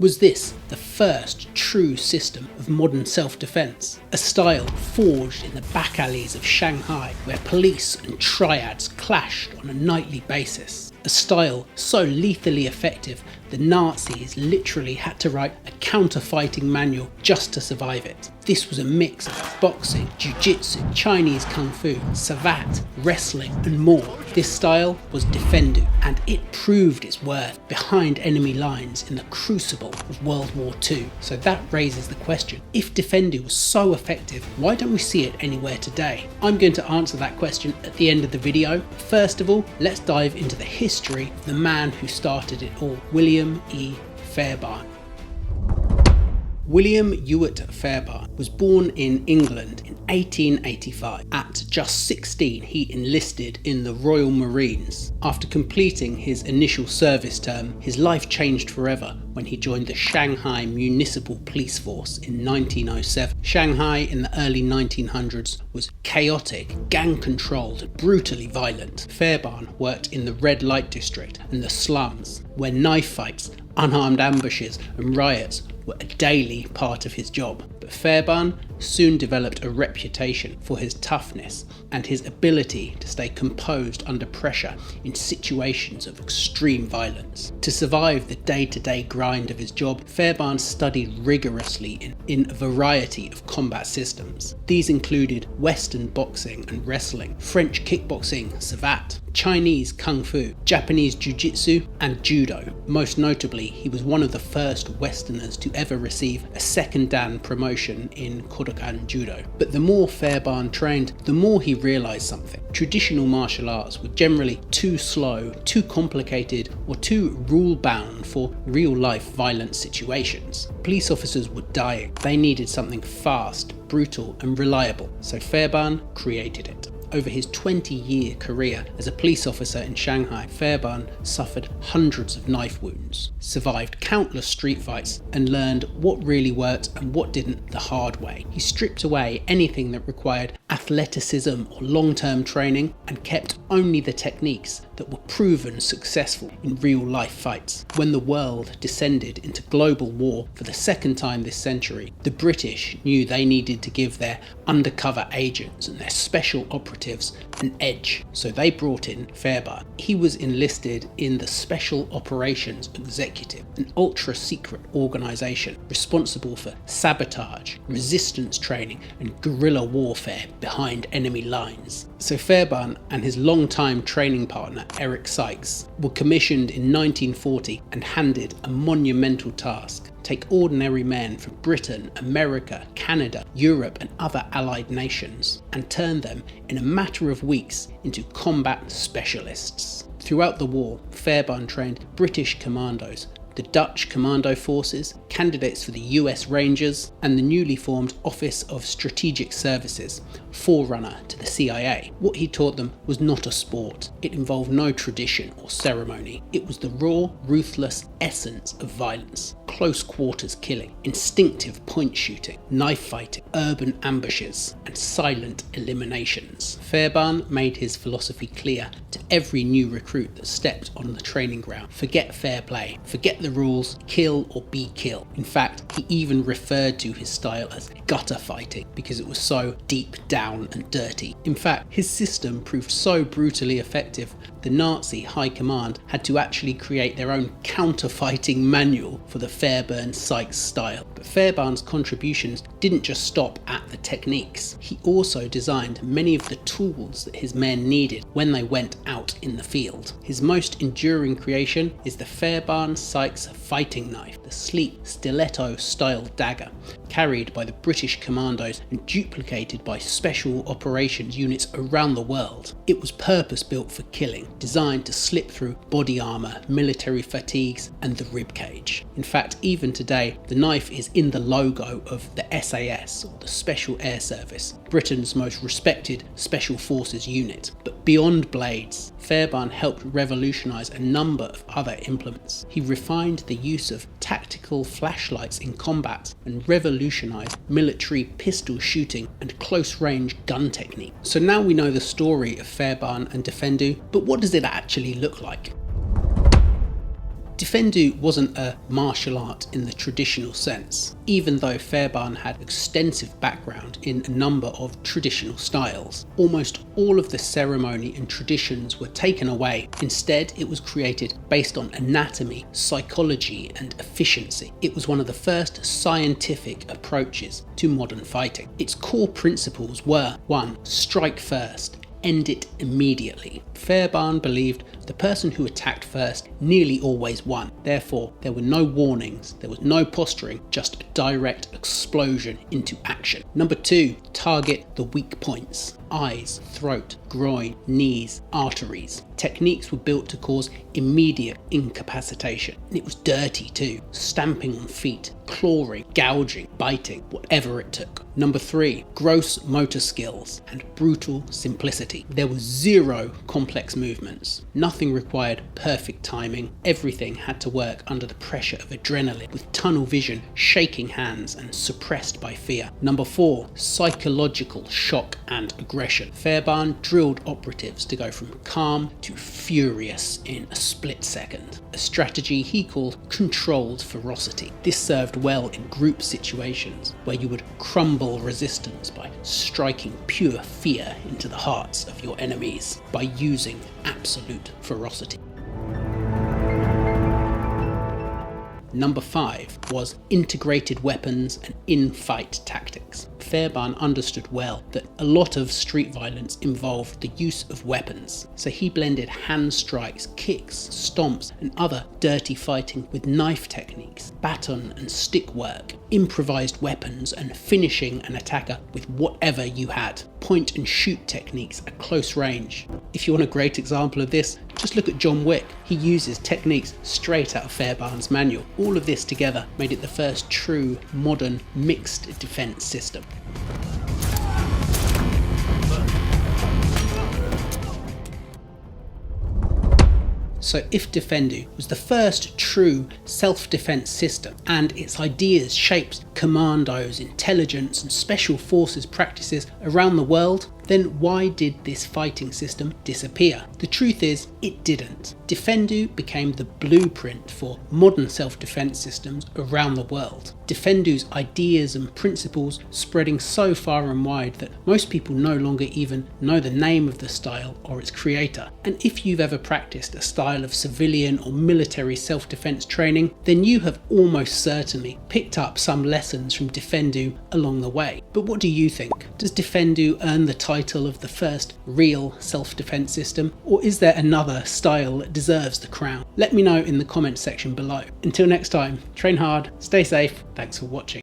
Was this the first true system of modern self-defense? A style forged in the back alleys of Shanghai, where police and triads clashed on a nightly basis. A style so lethally effective the Nazis literally had to write a counter-fighting manual just to survive it. This was a mix of boxing, jiu-jitsu, Chinese kung fu, savate, wrestling and more. This style was Defendu, and it proved its worth behind enemy lines in the crucible of World War II. So that raises the question, if Defendu was so effective, why don't we see it anywhere today? I'm going to answer that question at the end of the video. First of all, let's dive into the history of the man who started it all, William E. Fairbairn. William Ewart Fairbairn was born in England in 1885. At just 16, he enlisted in the Royal Marines. After completing his initial service term, his life changed forever when he joined the Shanghai Municipal Police Force in 1907. Shanghai in the early 1900s was chaotic, gang-controlled, and brutally violent. Fairbairn worked in the red light district and the slums, where knife fights, unarmed ambushes and riots were a daily part of his job. But Fairbairn soon developed a reputation for his toughness and his ability to stay composed under pressure in situations of extreme violence. To survive the day-to-day grind of his job, Fairbairn studied rigorously in a variety of combat systems. These included Western boxing and wrestling, French kickboxing, savate, Chinese kung fu, Japanese jiu-jitsu and judo. Most notably, he was one of the first Westerners to ever receive a second dan promotion in Kodokan judo. But the more Fairbairn trained, the more he realised something. Traditional martial arts were generally too slow, too complicated or too rule-bound for real-life violent situations. Police officers were dying. They needed something fast, brutal and reliable. So Fairbairn created it. Over his 20-year career as a police officer in Shanghai, Fairbairn suffered hundreds of knife wounds, survived countless street fights, and learned what really worked and what didn't the hard way. He stripped away anything that required athleticism or long-term training and kept only the techniques that were proven successful in real-life fights. When the world descended into global war for the second time this century, the British knew they needed to give their undercover agents and their special operatives an edge, so they brought in Fairbairn. He was enlisted in the Special Operations Executive, an ultra-secret organisation responsible for sabotage, resistance training and guerrilla warfare behind enemy lines. So Fairbairn and his long-time training partner Eric Sykes were commissioned in 1940 and handed a monumental task: take ordinary men from Britain, America, Canada, Europe and other allied nations and turn them in a matter of weeks into combat specialists. Throughout the war, Fairbairn trained British Commandos, the Dutch Commando Forces, candidates for the US Rangers and the newly formed Office of Strategic Services, forerunner to the CIA. What he taught them was not a sport. It involved no tradition or ceremony. It was the raw, ruthless essence of violence. Close quarters killing, instinctive point shooting, knife fighting, urban ambushes and silent eliminations. Fairbairn made his philosophy clear to every new recruit that stepped on the training ground. Forget fair play, forget the rules, kill or be killed. In fact, he even referred to his style as gutter fighting because it was so deep down and dirty. In fact, his system proved so brutally effective, the Nazi high command had to actually create their own counter-fighting manual for the Fairbairn-Sykes style. But Fairbairn's contributions didn't just stop at the techniques. He also designed many of the tools that his men needed when they went out in the field. His most enduring creation is the Fairbairn-Sykes fighting knife, the sleek stiletto-style dagger, carried by the British Commandos and duplicated by special operations units around the world. It was purpose-built for killing, designed to slip through body armour, military fatigues and the ribcage. In fact, even today, the knife is in the logo of the SAS, or the Special Air Service, Britain's most respected special forces unit. But beyond blades, Fairbairn helped revolutionise a number of other implements. He refined the use of tactical flashlights in combat and revolutionised military pistol shooting and close-range gun technique. So now we know the story of Fairbairn and Defendu, but what does it actually look like? Defendu wasn't a martial art in the traditional sense, even though Fairbairn had extensive background in a number of traditional styles. Almost all of the ceremony and traditions were taken away. Instead, it was created based on anatomy, psychology, and efficiency. It was one of the first scientific approaches to modern fighting. Its core principles were: 1. Strike first. End it immediately. Fairbairn believed the person who attacked first nearly always won. Therefore, there were no warnings, there was no posturing, just a direct explosion into action. Number 2, target the weak points. Eyes, throat, groin, knees, arteries. Techniques were built to cause immediate incapacitation. And it was dirty too. Stamping on feet, clawing, gouging, biting, whatever it took. Number 3, gross motor skills and brutal simplicity. There was zero complex movements. Nothing required perfect timing. Everything had to work under the pressure of adrenaline, with tunnel vision, shaking hands, and suppressed by fear. Number 4, psychological shock and aggression. Fairbairn drilled operatives to go from calm to furious in a split second, a strategy he called controlled ferocity. This served well in group situations where you would crumble resistance by striking pure fear into the hearts of your enemies by using absolute ferocity. Number 5 was integrated weapons and in-fight tactics. Fairbairn understood well that a lot of street violence involved the use of weapons, so he blended hand strikes, kicks, stomps, and other dirty fighting with knife techniques, baton and stick work, improvised weapons, and finishing an attacker with whatever you had. Point and shoot techniques at close range. If you want a great example of this, just look at John Wick. He uses techniques straight out of Fairbairn's manual. All of this together made it the first true modern mixed defense system. So if Defendu was the first true self-defense system and its ideas shaped commandos, intelligence and special forces practices around the world, then why did this fighting system disappear? The truth is, it didn't. Defendu became the blueprint for modern self-defense systems around the world. Defendu's ideas and principles spreading so far and wide that most people no longer even know the name of the style or its creator. And if you've ever practiced a style of civilian or military self-defense training, then you have almost certainly picked up some lessons from Defendu along the way. But what do you think? Does Defendu earn the title of the first real self-defense system, or is there another style that deserves the crown? Let me know in the comments section below. Until next time, train hard, stay safe, thanks for watching.